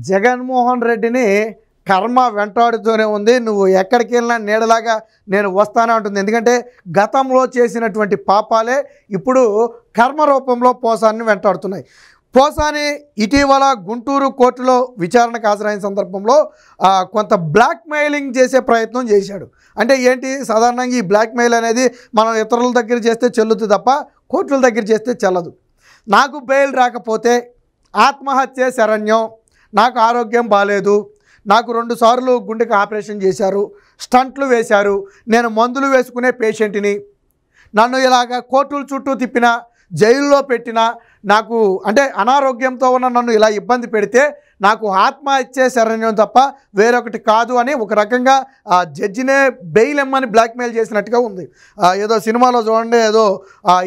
జగన్మోహన్ రెడ్డిని కర్మ వెంటాడుతూనే ఉంది. నువ్వు ఎక్కడికి వెళ్ళినా నీడలాగా నేను వస్తానే ఉంటుంది. ఎందుకంటే గతంలో చేసినటువంటి పాపాలే ఇప్పుడు కర్మ రూపంలో పోసాన్ని వెంటాడుతున్నాయి. పోసాని ఇటీవల గుంటూరు కోర్టులో విచారణకు హాజరైన సందర్భంలో కొంత బ్లాక్మెయిలింగ్ చేసే ప్రయత్నం చేశాడు. అంటే ఏంటి, సాధారణంగా ఈ బ్లాక్మెయిల్ అనేది మనం ఇతరుల దగ్గర చేస్తే చెల్లుతుంది తప్ప కోర్టుల దగ్గర చేస్తే చెల్లదు. నాకు బెయిల్ రాకపోతే ఆత్మహత్య శరణ్యం, నాకు ఆరోగ్యం బాలేదు, నాకు 2 సార్లు గుండెకి ఆపరేషన్ చేశారు, స్టంట్లు వేశారు, నేను మందులు వేసుకునే పేషెంట్ని, నన్ను ఇలాగ కోర్టుల చుట్టూ తిప్పిన, జైల్లో పెట్టిన, నాకు అంటే అనారోగ్యంతో ఉన్న నన్ను ఇలా ఇబ్బంది పెడితే నాకు ఆత్మహత్య శరణ్యం తప్ప వేరొకటి కాదు అని ఒక రకంగా జడ్జినే బెయిల్ ఇమ్మని బ్లాక్మెయిల్ చేసినట్టుగా ఉంది. ఏదో సినిమాలో చూడండి, ఏదో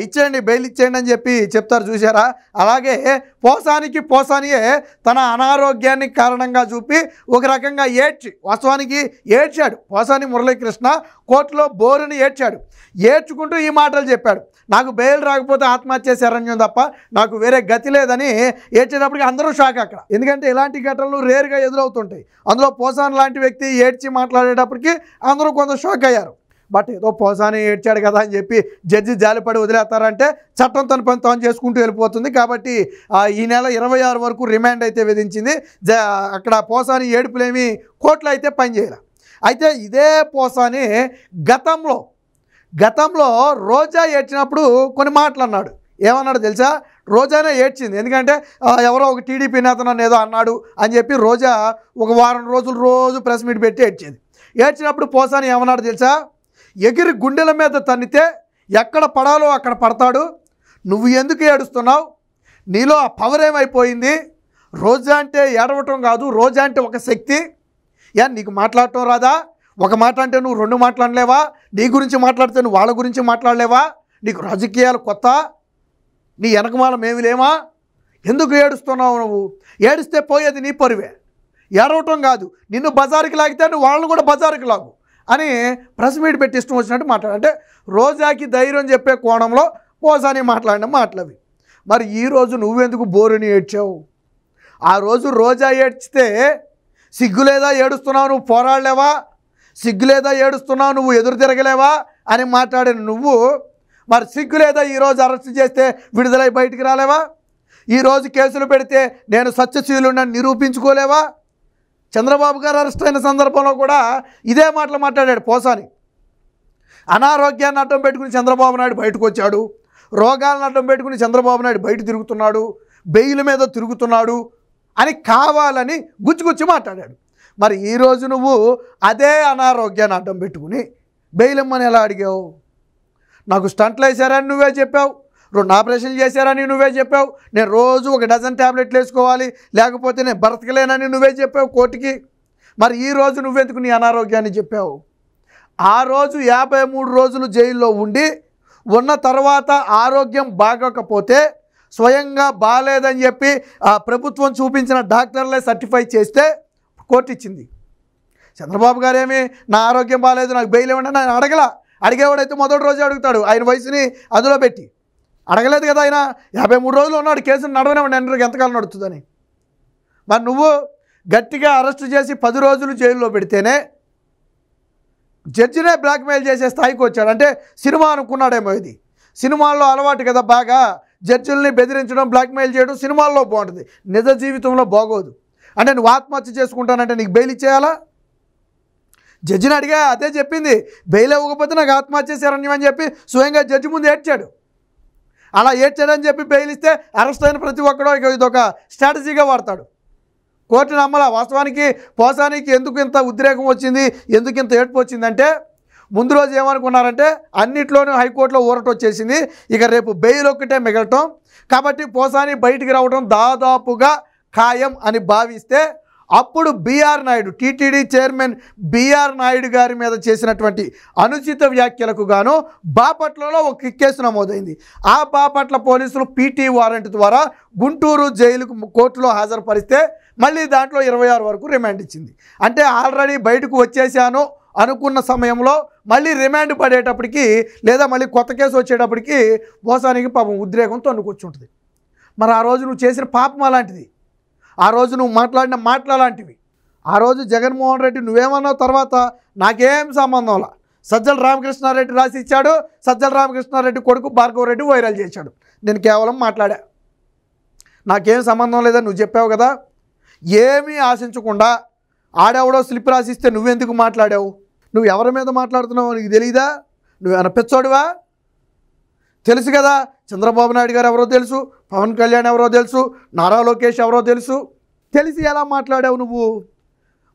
ఇచ్చేయండి బెయిల్ ఇచ్చేయండి అని చెప్పి చెప్తారు చూసారా, అలాగే పోసానియే తన అనారోగ్యాన్ని కారణంగా చూపి ఒక రకంగా వాస్తవానికి ఏడ్చాడు. పోసాని మురళీకృష్ణ కోర్టులో బోరుని ఏడ్చుకుంటూ ఈ మాటలు చెప్పాడు. నాకు బెయిల్ రాకపోతే ఆత్మహత్య శరణ్యం తప్ప నాకు వేరే గతి లేదని ఏడ్చేటప్పటికి అందరూ షాక్ అక్కడ. ఎందుకంటే ఇలాంటి ఘటనలు రేరుగా ఎదురవుతుంటాయి. అందులో పోసాని లాంటి వ్యక్తి ఏడ్చి మాట్లాడేటప్పటికి అందరూ కొంత షాక్ అయ్యారు. బట్ ఏదో పోసాని ఏడ్చాడు కదా అని చెప్పి జడ్జి జాలిపడి వదిలేస్తారంటే చట్టం తన పని తాను చేసుకుంటూ వెళ్ళిపోతుంది. కాబట్టి ఈ నెల 26 వరకు రిమాండ్ అయితే విధించింది. అక్కడ పోసాని ఏడుపులేమి కోర్టులో అయితే పనిచేయాలి. అయితే ఇదే పోసాని గతంలో రోజా ఏడ్చినప్పుడు కొన్ని మాటలు అన్నాడు. ఏమన్నాడు తెలుసా, రోజానే ఏడ్చింది. ఎందుకంటే ఎవరో ఒక టీడీపీ నేత నన్ను ఏదో అన్నాడు అని చెప్పి రోజా ఒక వారం రోజులు రోజు ప్రెస్ మీట్ పెట్టి ఏడ్చినప్పుడు పోసాని ఏమన్నాడు తెలుసా, ఎగిరి గుండెల మీద తన్నితే ఎక్కడ పడాలో అక్కడ పడతాడు, నువ్వు ఎందుకు ఏడుస్తున్నావు, నీలో ఆ పవర్ ఏమైపోయింది, రోజా అంటే ఏడవటం కాదు, రోజా అంటే ఒక శక్తి, నీకు మాట్లాడటం రాదా, ఒక మాట అంటే నువ్వు 2 మాట్లాడలేవా, నీ గురించి మాట్లాడితే నువ్వు వాళ్ళ గురించి మాట్లాడలేవా, నీకు రాజకీయాలు కొత్త, నీ వెనకమాల మేమి లేమా, ఎందుకు ఏడుస్తున్నావు, నువ్వు ఏడిస్తే పోయేది నీ పరువే, ఏడవటం కాదు, నిన్ను బజారుకి లాగితే నువ్వు వాళ్ళని కూడా బజారుకి లాగు అని ప్రెస్ మీట్ పెట్టి ఇష్టం వచ్చినట్టు మాట్లాడు. అంటే రోజాకి ధైర్యం చెప్పే కోణంలో పోసాని మాట్లాడిన మాటలవి. మరి ఈరోజు నువ్వెందుకు బోరుని ఏడ్చావు? ఆ రోజు రోజా ఏడ్చితే సిగ్గులేదా ఏడుస్తున్నావు, నువ్వు పోరాడలేవా, సిగ్గులేదా ఏడుస్తున్నావు, నువ్వు ఎదురు తిరగలేవా అని మాట్లాడిన నువ్వు మరి సిగ్గులేదా ఈరోజు అరెస్ట్ చేస్తే విడుదలై బయటికి రాలేవా, ఈరోజు కేసులు పెడితే నేను సత్యశీలుని నిరూపించుకోలేవా? చంద్రబాబు గారు అరెస్ట్ అయిన సందర్భంలో కూడా ఇదే మాటలు మాట్లాడాడు పోసాని. అనారోగ్యాన్ని అడ్డం పెట్టుకుని చంద్రబాబు నాయుడు బయటకు వచ్చాడు, రోగాలను అడ్డం పెట్టుకుని చంద్రబాబు నాయుడు బయట తిరుగుతున్నాడు, బెయిల్ మీద తిరుగుతున్నాడు అని కావాలని గుచ్చి మాట్లాడాడు. మరి ఈరోజు నువ్వు అదే అనారోగ్యాన్ని అడ్డం పెట్టుకుని బెయిల్ ఇమ్మని ఎలా అడిగావు? నాకు స్టంట్లు వేసారని నువ్వే చెప్పావు, 2 ఆపరేషన్లు చేశారని నువ్వే చెప్పావు, నేను రోజు 1 డజన్ ట్యాబ్లెట్లు వేసుకోవాలి లేకపోతే నేను బ్రతకలేనని నువ్వే చెప్పావు కోర్టుకి. మరి ఈరోజు నువ్వెందుకు నీ అనారోగ్యాన్ని చెప్పావు? ఆ రోజు 53 రోజులు జైల్లో ఉన్న తర్వాత ఆరోగ్యం బాగోకపోతే స్వయంగా బాగాలేదని చెప్పి ప్రభుత్వం చూపించిన డాక్టర్లే సర్టిఫై చేస్తే కోర్టు ఇచ్చింది. చంద్రబాబు గారు ఏమి నా ఆరోగ్యం బాగాలేదు నాకు బెయిల్ ఇవ్వండి అని ఆయన అడిగేవాడైతే మొదటి రోజే అడుగుతాడు, ఆయన వయసుని అందులో పెట్టి. అడగలేదు కదా ఆయన, 53 రోజులు ఉన్నాడు, కేసును నడవనివ్వండి ఎన్నరికి ఎంతకాలం నడుస్తుందని. మరి నువ్వు గట్టిగా అరెస్ట్ చేసి 10 రోజులు జైల్లో పెడితేనే జడ్జినే బ్లాక్మెయిల్ చేసే స్థాయికి వచ్చాడు. అంటే సినిమా అనుకున్నాడేమో, ఇది సినిమాల్లో అలవాటు కదా, బాగా జడ్జిల్ని బెదిరించడం బ్లాక్మెయిల్ చేయడం సినిమాల్లో బాగుంటుంది, నిజ జీవితంలో బాగోదు. అంటే నువ్వు ఆత్మహత్య చేసుకుంటానంటే నీకు బెయిల్ ఇచ్చేయాలా? జడ్జిని అడిగా అదే చెప్పింది, బెయిల్ ఇవ్వకపోతే నాకు ఆత్మహత్య శరణ్యం అని చెప్పి స్వయంగా జడ్జి ముందు ఏడ్చాడు. అలా ఏడ్చాడని చెప్పి బెయిల్ ఇస్తే అరెస్ట్ అయిన ప్రతి ఒక్కడో ఇదొక స్ట్రాటజీగా వాడతాడు. కోర్టు నమ్మలా. వాస్తవానికి పోసానికి ఎందుకు ఇంత ఉద్రేకం వచ్చింది, ఎందుకు ఇంత ఏడ్పు వచ్చిందంటే ముందు రోజు ఏమనుకున్నారంటే అన్నిట్లోనూ హైకోర్టులో ఊరట వచ్చేసింది, ఇక రేపు బెయిల్ ఒక్కటే మిగలటం, కాబట్టి పోసాని బయటికి రావడం దాదాపుగా ఖాయం అని భావిస్తే అప్పుడు BR Naidu, TTD chairman BR Naidu గారి మీద చేసినటువంటి అనుచిత వ్యాఖ్యలకు గాను బాపట్లలో ఒక కేసు నమోదైంది. ఆ బాపట్ల పోలీసులు పీటీ వారెంట్ ద్వారా గుంటూరు జైలుకు కోర్టులో హాజరుపరిస్తే మళ్ళీ దాంట్లో 26 వరకు రిమాండ్ ఇచ్చింది. అంటే ఆల్రెడీ బయటకు వచ్చేసాను అనుకున్న సమయంలో మళ్ళీ రిమాండ్ పడేటప్పటికి లేదా మళ్ళీ కొత్త కేసు వచ్చేటప్పటికి పోసానికి పాపం ఉద్రేకం తన్నుకొచ్చుంటుంది. మరి ఆ రోజు నువ్వు చేసిన పాపం అలాంటిది. ఆ రోజు నువ్వు మాట్లాడిన మాటలాంటివి. ఆ రోజు జగన్మోహన్ రెడ్డి నువ్వేమన్నావు తర్వాత నాకేం సంబంధంలా, సజ్జల రామకృష్ణారెడ్డి రాసి ఇచ్చాడు, సజ్జల రామకృష్ణారెడ్డి కొడుకు భార్గవరెడ్డి వైరల్ చేశాడు, నేను కేవలం మాట్లాడా, నాకేం సంబంధం లేదని నువ్వు చెప్పావు కదా. ఏమీ ఆశించకుండా ఆడెవడో స్లిప్ రాసిస్తే నువ్వెందుకు మాట్లాడావు? నువ్వు ఎవరి మీద మాట్లాడుతున్నావో నీకు తెలియదా? నువ్వేమైనా పిచ్చోడివా? తెలుసు కదా, చంద్రబాబు నాయుడు గారు ఎవరో తెలుసు, పవన్ కళ్యాణ్ ఎవరో తెలుసు, నారా లోకేష్ ఎవరో తెలుసు. తెలిసి ఎలా మాట్లాడావు నువ్వు?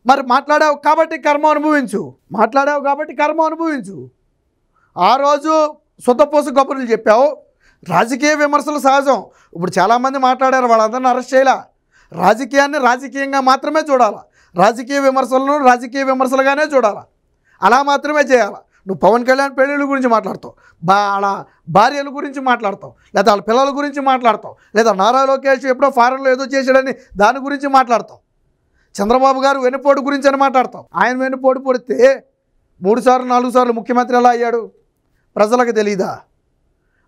మరి మాట్లాడావు కాబట్టి కర్మ అనుభవించు, మాట్లాడావు కాబట్టి కర్మ అనుభవించు. ఆ రోజు సొంతపోసు కబుర్లు చెప్పావు. రాజకీయ విమర్శలు సహజం. ఇప్పుడు చాలామంది మాట్లాడారు, వాళ్ళందరినీ అరెస్ట్ చేయాల. రాజకీయాన్ని రాజకీయంగా మాత్రమే చూడాలి, రాజకీయ విమర్శలను రాజకీయ విమర్శలుగానే చూడాలి, అలా మాత్రమే చేయాలి. నువ్వు పవన్ కళ్యాణ్ పెళ్ళిళ్ళ గురించి మాట్లాడతావు, వాళ్ళ భార్యల గురించి మాట్లాడతావు, లేదా వాళ్ళ పిల్లల గురించి మాట్లాడతావు, లేదా నారా లోకేష్ ఎప్పుడో ఫారెన్లో ఏదో చేశాడని దాని గురించి మాట్లాడతావు, చంద్రబాబు గారు వెన్నుపోటు గురించి అని మాట్లాడతావు. ఆయన వెన్నుపోటు పొడితే 3 సార్లు 4 సార్లు ముఖ్యమంత్రి ఎలా అయ్యాడు? ప్రజలకు తెలీదా?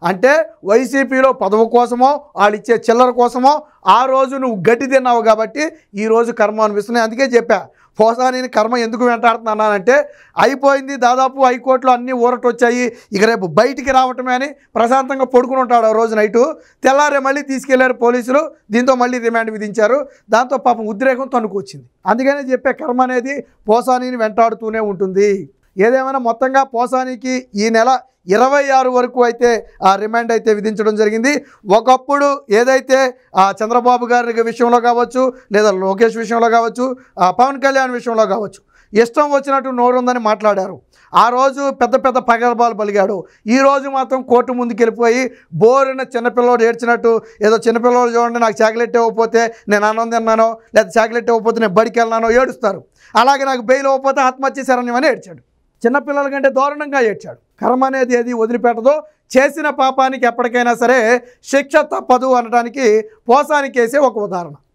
అంటే వైసీపీలో పదవి కోసమో వాళ్ళు ఇచ్చే చిల్లర కోసమో ఆ రోజు నువ్వు గట్టి తిన్నావు కాబట్టి ఈరోజు కర్మ అనిపిస్తున్నాయి. అందుకే చెప్పా, పోసాని కర్మ ఎందుకు వెంటాడుతున్నానంటే అయిపోయింది, దాదాపు హైకోర్టులో అన్నీ ఊరటొచ్చాయి, ఇక రేపు బయటికి రావటమే అని ప్రశాంతంగా పడుకుని ఉంటాడు. ఆ రోజు నైటు తెల్లారే మళ్ళీ తీసుకెళ్లారు పోలీసులు, దీంతో మళ్ళీ రిమాండ్ విధించారు. దాంతో పాపం ఉద్రేకం తన్నుకొచ్చింది. అందుకనే చెప్పే కర్మ అనేది పోసానిని వెంటాడుతూనే ఉంటుంది. ఏదేమైనా మొత్తంగా పోసానికి ఈ నెల 26 వరకు అయితే ఆ రిమాండ్ అయితే విధించడం జరిగింది. ఒకప్పుడు ఏదైతే చంద్రబాబు గారి విషయంలో కావచ్చు, లేదా లోకేష్ విషయంలో కావచ్చు, పవన్ కళ్యాణ్ విషయంలో కావచ్చు, ఇష్టం వచ్చినట్టు నోరుందని మాట్లాడారు. ఆ రోజు పెద్ద పెద్ద పగలబాలు పలిగాడు. ఈరోజు మాత్రం కోర్టు ముందుకు వెళ్ళిపోయి బోరిన చిన్నపిల్లడు ఏడ్చినట్టు, ఏదో చిన్నపిల్లలు చూడండి నాకు చాక్లెట్ ఇవ్వకపోతే నేను అన్నం తిన్నానో, లేదా చాక్లెట్ ఇవ్వకపోతే నేను బడికి వెళ్ళినానో ఏడుస్తారు. అలాగే నాకు బెయిల్ ఇవ్వకపోతే ఆత్మహత్య శరణ్యమని ఏడ్చాడు. చిన్నపిల్లల కంటే దారుణంగా ఏడ్చాడు. కర్మ అనేది ఏది వదిలిపెట్టదో, చేసిన పాపానికి ఎప్పటికైనా సరే శిక్ష తప్పదు అనడానికి పోసాని కేసే ఒక ఉదాహరణ.